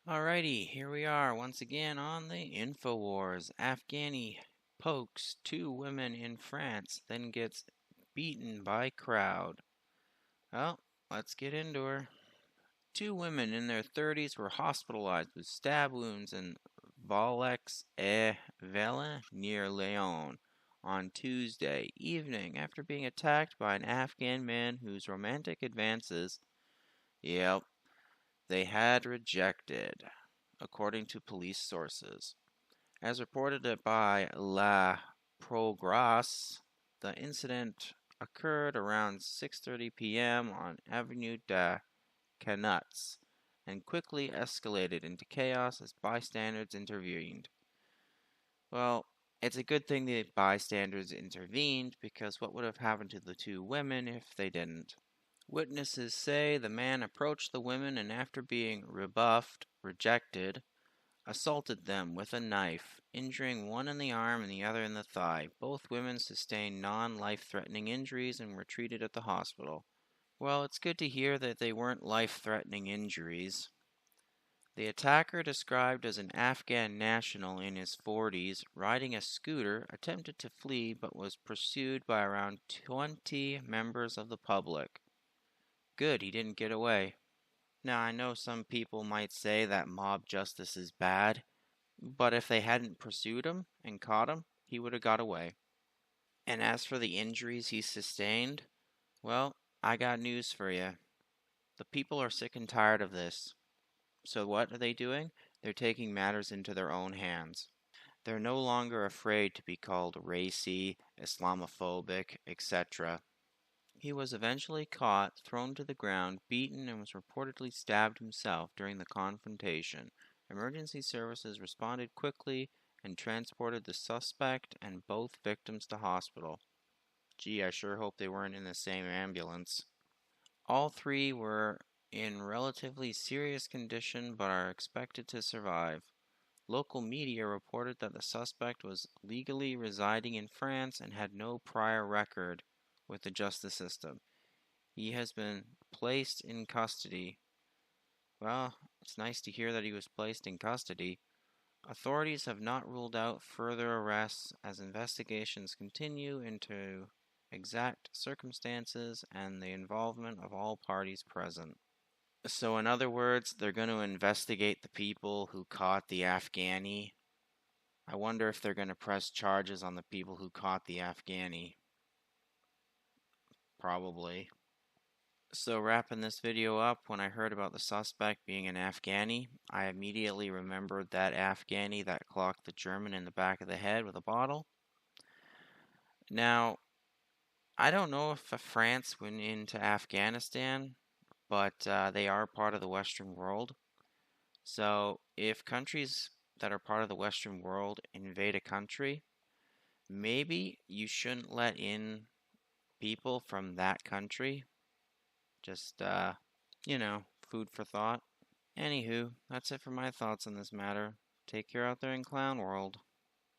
Alrighty, here we are once again on the InfoWars. Afghani pokes two women in France, then gets beaten by crowd. Well, let's get into her. Two women in their 30s were hospitalized with stab wounds in Valeix-et-Velen near Lyon on Tuesday evening after being attacked by an Afghan man whose romantic advances, yep, they had rejected, according to police sources. As reported by La Progresse, the incident occurred around 6:30 p.m. on Avenue des Canuts and quickly escalated into chaos as bystanders intervened. Well, it's a good thing the bystanders intervened, because what would have happened to the two women if they didn't? Witnesses say the man approached the women and, after being rejected, assaulted them with a knife, injuring one in the arm and the other in the thigh. Both women sustained non-life-threatening injuries and were treated at the hospital. Well, it's good to hear that they weren't life-threatening injuries. The attacker, described as an Afghan national in his 40s, riding a scooter, attempted to flee but was pursued by around 20 members of the public. Good, he didn't get away. Now, I know some people might say that mob justice is bad, but if they hadn't pursued him and caught him, he would have got away. And as for the injuries he sustained, well, I got news for you. The people are sick and tired of this. So what are they doing? They're taking matters into their own hands. They're no longer afraid to be called racy, Islamophobic, etc. He was eventually caught, thrown to the ground, beaten, and was reportedly stabbed himself during the confrontation. Emergency services responded quickly and transported the suspect and both victims to hospital. Gee, I sure hope they weren't in the same ambulance. All three were in relatively serious condition but are expected to survive. Local media reported that the suspect was legally residing in France and had no prior record with the justice system. He has been placed in custody. Well, it's nice to hear that he was placed in custody. Authorities have not ruled out further arrests as investigations continue into exact circumstances and the involvement of all parties present. So, in other words, they're going to investigate the people who caught the Afghani. I wonder if they're going to press charges on the people who caught the Afghani. Probably. So, wrapping this video up, when I heard about the suspect being an Afghani, I immediately remembered that Afghani that clocked the German in the back of the head with a bottle. Now, I don't know if France went into Afghanistan, but they are part of the Western world. So, if countries that are part of the Western world invade a country, maybe you shouldn't let in people from that country. Just, food for thought. Anywho, that's it for my thoughts on this matter. Take care out there in Clown World.